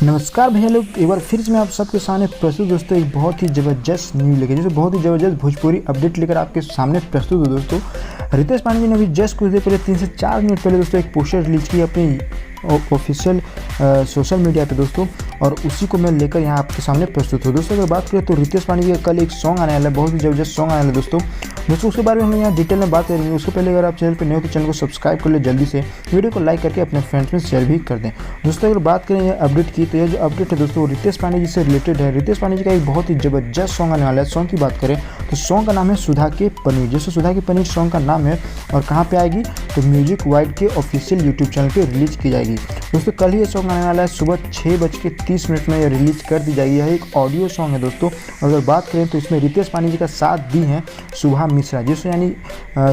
नमस्कार भैया लोग, एक बार फिर से मैं आप सबके सामने प्रस्तुत दोस्तों एक बहुत ही ज़बरदस्त न्यूज़ लेकर जैसे बहुत ही ज़बरदस्त भोजपुरी अपडेट लेकर आपके सामने प्रस्तुत हो दोस्तों। रितेश पांडे जी ने अभी जस्ट कुछ देर पहले 3 से 4 मिनट पहले दोस्तों एक पोस्टर रिलीज की अपनी ऑफिशियल सोशल मीडिया पे दोस्तों, और उसी को मैं लेकर यहाँ आपके सामने प्रस्तुत हूँ। दोस्तों अगर बात करें तो रितेश पांडे जी का कल एक सॉन्ग आने वाला है, बहुत ही ज़बरदस्त सॉन्ग आने वाला है दोस्तों। उसके बारे में हम यहाँ डिटेल में बात करेंगे। उसके पहले अगर आप चैनल पर नए हो तो चैनल को सब्सक्राइब कर ले जल्दी से, वीडियो को लाइक करके अपने फ्रेंड्स में शेयर भी कर दें। दोस्तों अगर बात करें ये अपडेट की, तो यह जो अपडेट है दोस्तों रितेश पांडे जी से रिलेटेड है। रितेश पांडे जी का एक बहुत ही ज़बरदस्त सॉन्ग आने वाला है। सॉन्ग की बात करें तो सॉन्ग का नाम है सुधा के पनीर। जैसे सुधा के पनीर सॉन्ग का नाम है और कहाँ पे आएगी तो म्यूजिक वाइड के ऑफिशियल यूट्यूब चैनल पे रिलीज की जाएगी। दोस्तों कल ही ये सॉन्ग आने वाला है, सुबह 6:30 में ये रिलीज कर दी जाएगी। यह एक ऑडियो सॉन्ग है दोस्तों। अगर बात करें तो इसमें रितेश पांडे जी का साथ दी हैं शुभा मिश्रा, जिसमें यानी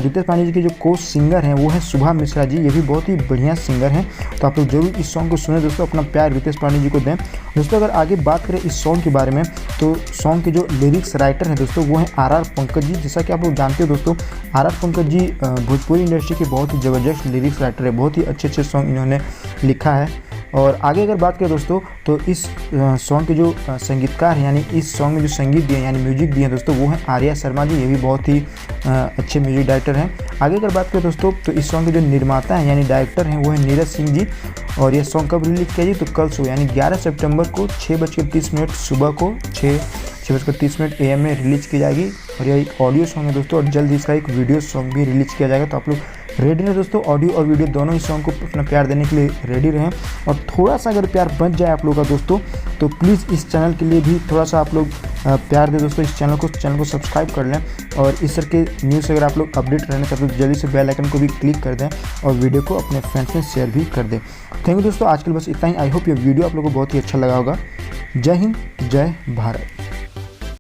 रितेश पांडे जी के जो को सिंगर हैं वो है शुभा मिश्रा जी। ये भी बहुत ही बढ़िया सिंगर हैं, तो आप लोग जरूर इस सॉन्ग को सुने दोस्तों, अपना प्यार रितेश पांडे जी को दें। दोस्तों अगर आगे बात करें इस सॉन्ग के बारे में तो सॉन्ग के जो लिरिक्स राइटर हैं दोस्तों वो हैं आर पंकज जी। जैसा कि आप लोग जानते हो दोस्तों, आर पंकज जी भोजपुरी इंडस्ट्री के बहुत ही ज़बरदस्त लिरिक्स राइटर है। बहुत ही अच्छे सॉन्ग इन्होंने लिखा है। और आगे अगर बात करें दोस्तों तो इस सॉन्ग के जो संगीतकार हैं यानी इस सॉन्ग में जो संगीत दिए यानी म्यूजिक दिए हैं दोस्तों वो हैं आर्या शर्मा जी। ये भी बहुत ही अच्छे म्यूजिक डायरेक्टर हैं। आगे अगर बात करें दोस्तों तो इस सॉन्ग के जो निर्माता हैं यानी डायरेक्टर हैं वो है नीरज सिंह जी। और ये सॉन्ग कब रिलीज किया जी तो कल सुबह यानी 11 सितंबर को 6:30 सुबह को 6:30 AM में रिलीज की जाएगी। और यह एक ऑडियो सॉन्ग है दोस्तों, और जल्द इसका एक वीडियो सॉन्ग भी रिलीज किया जाएगा। तो आप लोग रेडी रहें दोस्तों, ऑडियो और वीडियो दोनों ही सॉन्ग को अपना प्यार देने के लिए रेडी रहें। और थोड़ा सा अगर प्यार बच जाए आप लोगों का दोस्तों तो प्लीज़ इस चैनल के लिए भी थोड़ा सा आप लोग प्यार दें दोस्तों। इस चैनल को सब्सक्राइब कर लें, और इस तरह के न्यूज़ अगर आप लोग अपडेट रहना चाहते हो तो जल्दी से बेल आइकन को भी क्लिक कर दें और वीडियो को अपने फ्रेंड्स में शेयर भी कर दें। थैंक यू दोस्तों, आज के लिए बस इतना ही। आई होप ये वीडियो आप लोगों को बहुत ही अच्छा लगा होगा। जय हिंद, जय भारत।